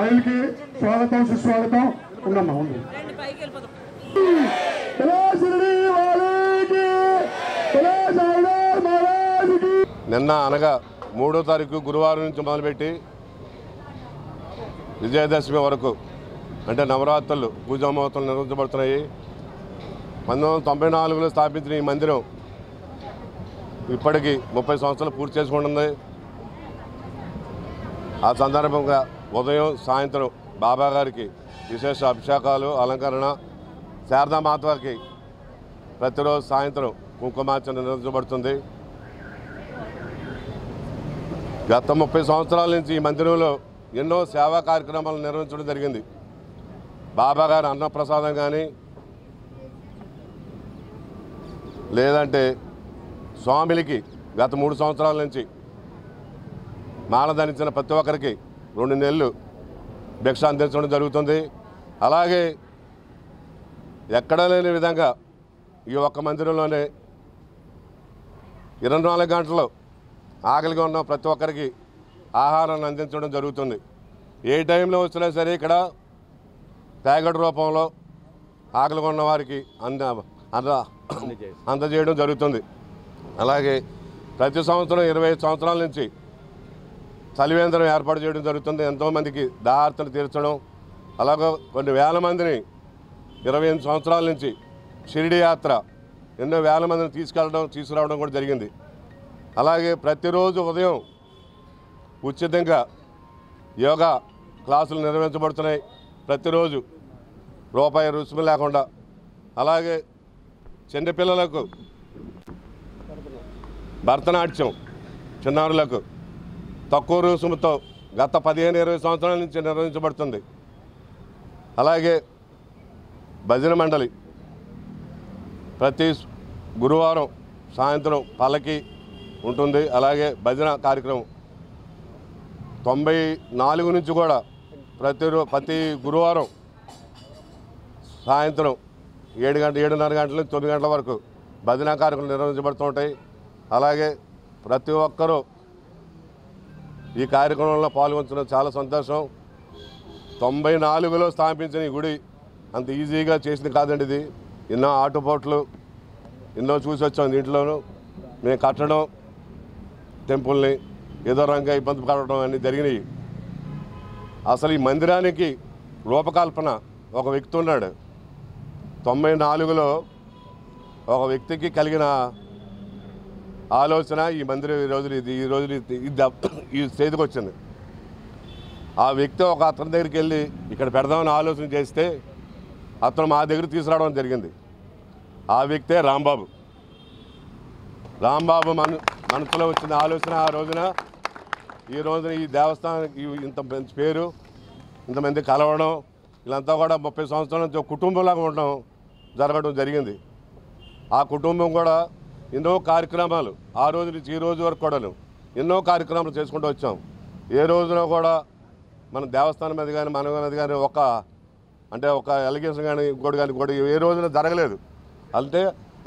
మైల్కి స్వాగతం సుస్వాగతం. ఉండమ్మా ఉండు. నిన్న అనగా 3వ తారీఖు గురువారం నుంచి మొదలుపెట్టి విజయదశమి వరకు అంటే నవరాత్రులు పూజా మహోత్సవాలు నిర్వహించబడుతున్నాయి. 1994లో స్థాపించిన ఈ మందిరం ఇప్పటికీ 30 సంవత్సరాలు పూర్తి చేసుకుంటుంది. ఆ సందర్భంగా ఉదయం సాయంత్రం బాబా గారికి విశేష అభిషేకాలు అలంకరణ, శారదామాతకి ప్రతిరోజు సాయంత్రం కుంకుమార్చన నిర్వహించబడుతుంది. గత 30 సంవత్సరాల నుంచి ఈ మందిరంలో ఎన్నో సేవా కార్యక్రమాలు నిర్వహించడం జరిగింది. బాబా గారు అన్నప్రసాదం కానీ లేదంటే స్వామిలికి గత 3 సంవత్సరాల నుంచి మాల ధరించిన ప్రతి ఒక్కరికి 2 నెలలు భిక్ష అందించడం జరుగుతుంది. అలాగే ఎక్కడా లేని విధంగా ఈ ఒక్క మందిరంలోనే 24 గంటలు ఆకలిగా ఉన్న ప్రతి ఒక్కరికి ఆహారాన్ని అందించడం జరుగుతుంది. ఏ టైంలో వచ్చినా సరే ఇక్కడ ప్యాకెట్ రూపంలో ఆకలిగా ఉన్న వారికి అందజేయడం జరుగుతుంది. అలాగే ప్రతి సంవత్సరం 25 సంవత్సరాల నుంచి చలివేంద్రం ఏర్పాటు చేయడం జరుగుతుంది. ఎంతోమందికి దాహార్తను తీర్చడం, అలాగే కొన్ని వేల మందిని 28 సంవత్సరాల నుంచి షిరిడి యాత్ర ఎన్నో వేల మందిని తీసుకురావడం కూడా జరిగింది. అలాగే ప్రతిరోజు ఉదయం ఉచితంగా యోగా క్లాసులు నిర్వహించబడుతున్నాయి. ప్రతిరోజు రూపాయి రుసుము లేకుండా. అలాగే చిన్నపిల్లలకు భరతనాట్యం చిన్నారులకు తక్కువ రుసుముతో గత 15-20 సంవత్సరాల నుంచి నిర్వహించబడుతుంది. అలాగే భజన మండలి ప్రతి గురువారం సాయంత్రం పల్లకి ఉంటుంది. అలాగే భజన కార్యక్రమం 94 నుంచి కూడా ప్రతి గురువారం సాయంత్రం 7:30 గంటల నుంచి 9 గంటల వరకు భజన కార్యక్రమాలు నిర్వహించబడుతూ ఉంటాయి. అలాగే ప్రతి ఒక్కరూ ఈ కార్యక్రమంలో పాల్గొనడం చాలా సంతోషం. 94లో స్థాపించిన ఈ గుడి అంత ఈజీగా చేసింది కాదండి. ఇది ఎన్నో ఆటుపోట్లు ఎన్నో చూసి వచ్చాం. దీంట్లోనూ మేము కట్టడం టెంపుల్ని ఏదో రంగా ఇబ్బంది పడడం అన్నీ జరిగినాయి. అసలు ఈ మందిరానికి రూపకల్పన ఒక వ్యక్తి ఉన్నాడు. 94లో ఒక వ్యక్తికి కలిగిన ఆలోచన ఈ మందిరం ఈ రోజు ఈ స్టేజ్కి వచ్చింది. ఆ వ్యక్తి ఒక అతని దగ్గరికి వెళ్ళి ఇక్కడ పెడదామని ఆలోచన చేస్తే అతను మా దగ్గర తీసుకురావడం జరిగింది. ఆ వ్యక్తే రాంబాబు. మనసులో వచ్చిన ఆలోచన ఈ రోజున ఈ దేవస్థానానికి ఇంత మంచి పేరు, ఇంతమంది కలవడం, వీళ్ళంతా కూడా 30 సంవత్సరాల నుంచి ఒక కుటుంబంలాగా ఉండడం జరగడం జరిగింది. ఆ కుటుంబం కూడా ఎన్నో కార్యక్రమాలు ఆ రోజు నుంచి ఈ రోజు వరకు కూడా ఎన్నో కార్యక్రమాలు చేసుకుంటూ వచ్చాం. ఏ రోజున కూడా మన దేవస్థానం మీద కానీ మన మీద కానీ ఒక ఎలిగేషన్ కానీ ఇంకోటి ఏ రోజున జరగలేదు. అంటే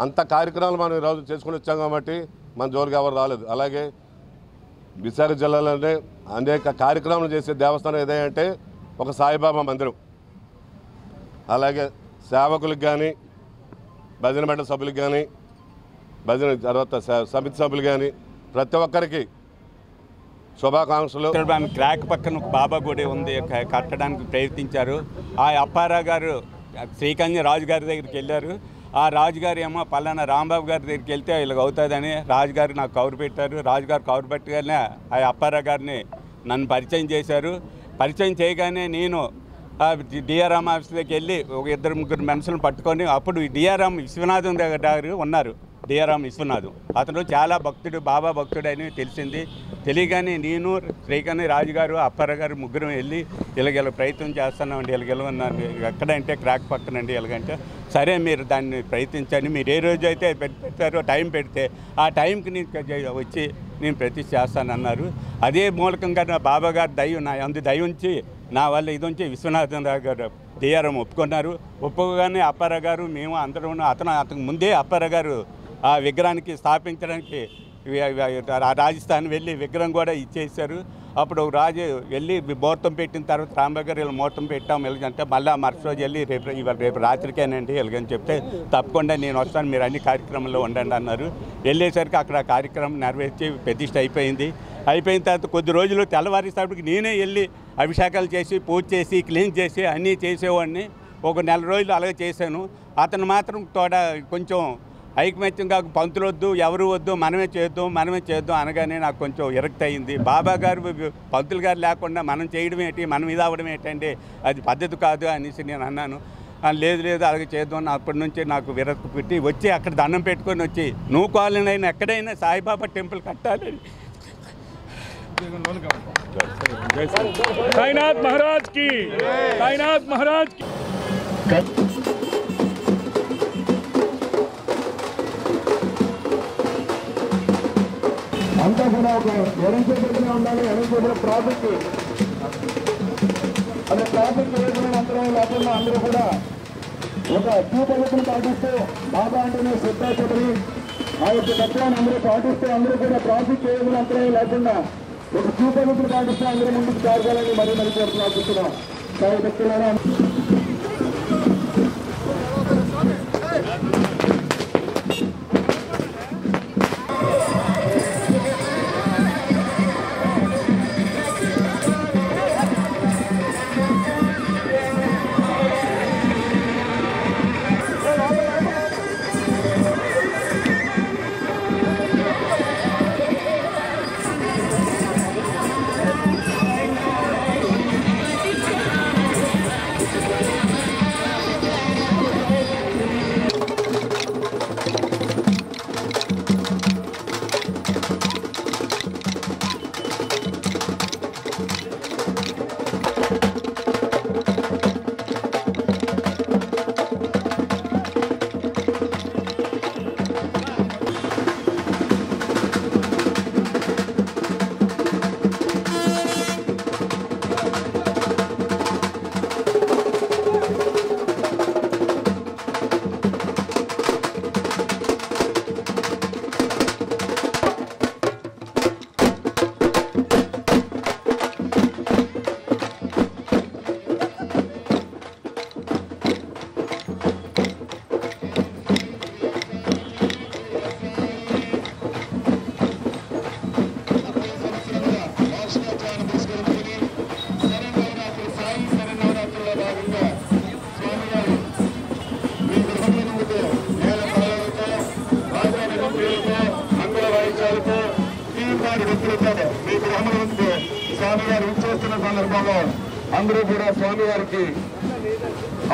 అంత కార్యక్రమాలు మనం ఈరోజు చేసుకుని వచ్చాం కాబట్టి మన జోలికి ఎవరు రాలేదు. అలాగే విశాఖ జిల్లాలోనే అనేక కార్యక్రమాలు చేసే దేవస్థానం ఏదంటే ఒక సాయిబాబా మందిరం. అలాగే సేవకులకు కానీ భజన మండలి సభ్యులకు కానీ భజన తర్వాత సమితి సభ్యులు కానీ ప్రతి ఒక్కరికి శుభాకాంక్షలు. క్రాక్ పక్కన ఒక బాబా గుడి ఉంది, కట్టడానికి ప్రయత్నించారు. ఆ అప్పారావు గారు శ్రీకన్య రాజు గారి దగ్గరికి వెళ్ళారు. ఆ రాజుగారు ఏమో పలానా రాంబాబు గారి దగ్గరికి వెళ్తే వీళ్ళకి అవుతుందని రాజుగారు నాకు కౌరు పెట్టారు. రాజుగారు కౌరు పెట్టగానే ఆ అప్పారావు గారిని నన్ను పరిచయం చేశారు. పరిచయం చేయగానే నేను డిఆర్ఎం ఆఫీస్ దగ్గరికి వెళ్ళి ఒక 2-3 మనుషులను పట్టుకొని అప్పుడు డిఆర్ఎం విశ్వనాథం దగ్గర ఉన్నారు. డిఆర్ఎం విశ్వనాథం అతను చాలా భక్తుడు, బాబా భక్తుడు అని తెలిసింది. తెలియగానే నేను శ్రీకన్య రాజుగారు అప్పారావు గారు ముగ్గురం వెళ్ళి ఇలాగ ప్రయత్నం చేస్తున్నామండి. ఇలాగెళ్ళమన్నారు. ఎక్కడంటే క్రాక్ పక్కనండి. ఎలాగంటే సరే మీరు దాన్ని ప్రయత్నించండి, మీరు ఏ రోజు అయితే పెట్టారో టైం పెడితే ఆ టైంకి నేను వచ్చి నేను ప్రతిష్ఠ చేస్తానన్నారు. అదే మూలకంగా నా బాబా గారు దయ ఉంచి నా వల్ల ఇది ఉంచి విశ్వనాథన్ రావు గారు డిఆర్ఎం ఒప్పుకున్నారు. ఒప్పుకోగానే అప్పారావు గారు మేము అందరూ అతను ముందే అప్పారావు గారు ఆ విగ్రహానికి స్థాపించడానికి రాజస్థాన్ వెళ్ళి విగ్రహం కూడా ఇచ్చేసారు. అప్పుడు రాజు వెళ్ళి ముహూర్తం పెట్టిన తర్వాత రాంబాబు గారు ఇలా ముహూర్తం పెట్టాం ఎలాగంటే మళ్ళీ మరుసటి రోజు వెళ్ళి రేపు రాత్రికేనండి ఎలాగని చెప్తే తప్పకుండా నేను వస్తాను, మీరు అన్ని కార్యక్రమంలో ఉండండి అన్నారు. వెళ్ళేసరికి అక్కడ ఆ కార్యక్రమం నెరవేర్చి ప్రతిష్ట అయిపోయిన తర్వాత కొద్ది రోజులు తెల్లవారేసరికి నేనే వెళ్ళి అభిషేకాలు చేసి పూజ చేసి క్లీన్ చేసి అన్నీ చేసేవాడిని. ఒక నెల రోజులు అలాగే చేశాను. అతను మాత్రం కొంచెం ఐకమత్యంగా పంతులు వద్దు, ఎవరు వద్దు, మనమే చేద్దాం అనగానే నాకు కొంచెం విరక్తి అయింది. బాబా గారు పంతులు గారు లేకుండా మనం చేయడం ఏంటి, మనం ఇది అవ్వడం ఏంటంటే అది పద్ధతి కాదు అనేసి నేను అన్నాను. లేదు అలాగే చేద్దాం. అప్పటి నుంచి నాకు విరక్తి పెట్టి వచ్చి అక్కడ దండం పెట్టుకొని వచ్చి నువ్వు కాలనైనా ఎక్కడైనా సాయిబాబా టెంపుల్ కట్టాలని. साईनाथ महाराज की, साईनाथ महाराज की. అంతా కూడా ఒక ఎడంచేతులుగా ఉండాలి. ఎడంచేతుల ట్రాఫిక్ అదే ట్రాఫిక్ ఏదైనా అంతరం లేకుండా అందరూ కూడా ఒక క్యూ పద్ధతిని పాటిస్తూ బాబా అంటేనే శ్రద్ధాశుద్ధి ఆ యొక్క తత్వాన్ని అందరూ పాటిస్తూ అందరూ కూడా ట్రాఫిక్ ఏదైనా అంతరం లేకుండా ఒక క్యూ పద్ధతిని పాటిస్తూ అందరూ ముందుకు జరగాలని మరీ కోరుతున్నాం. సాయి భక్తులారా మీ గ్రామంలో స్వామి గారు ఇచ్చేస్తున్న సందర్భంలో అందరూ కూడా స్వామి గారికి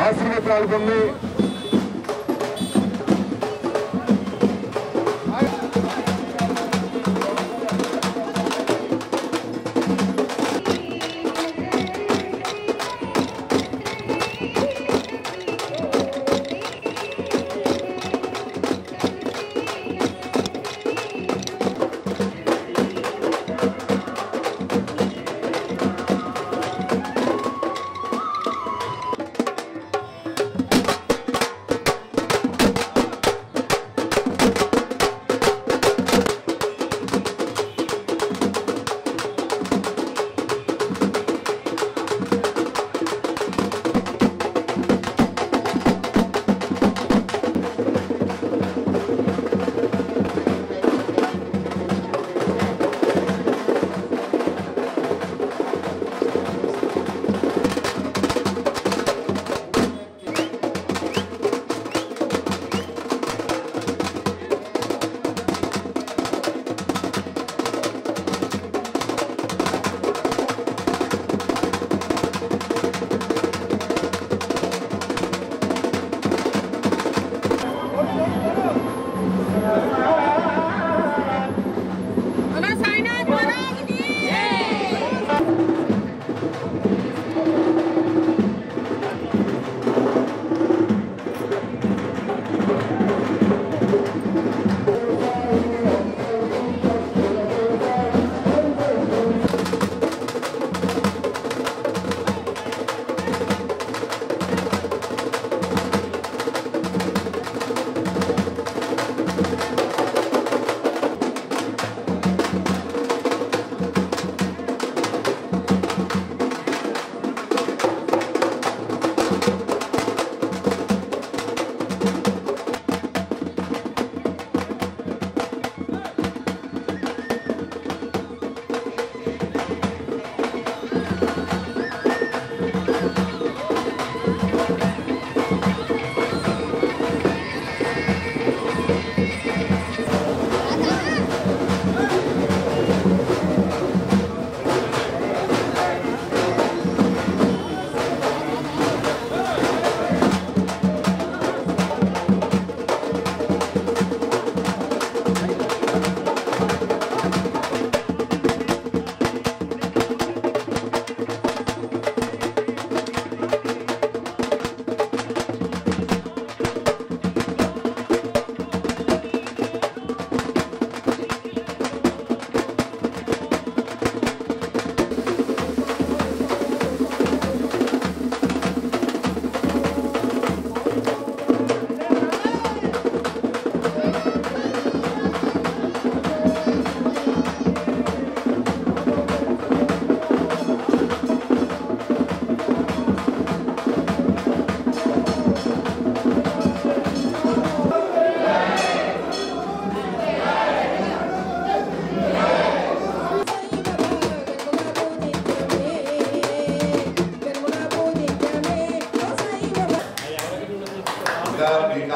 ఆశీర్వాదాలు పొంది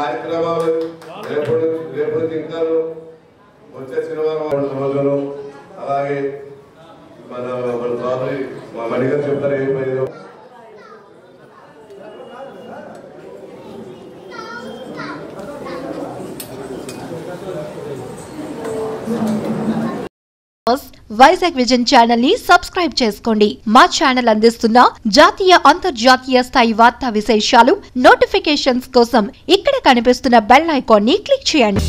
కార్యక్రమాలు రేపు ఇంకా వచ్చే శనివారం రోజులు అలాగే మన సోదరి మా మణిగారు చెప్తారు ఏమైందో. వైజాగ్ విజన్ ఛానల్ ని సబ్స్క్రైబ్ చేసుకోండి. మా ఛానల్ అందిస్తున్న జాతీయ అంతర్జాతీయ స్థాయి వార్తా విశేషాలు నోటిఫికేషన్స్ కోసం ఇక్కడ కనిపిస్తున్న బెల్ ఐకాన్ ని క్లిక్ చేయండి.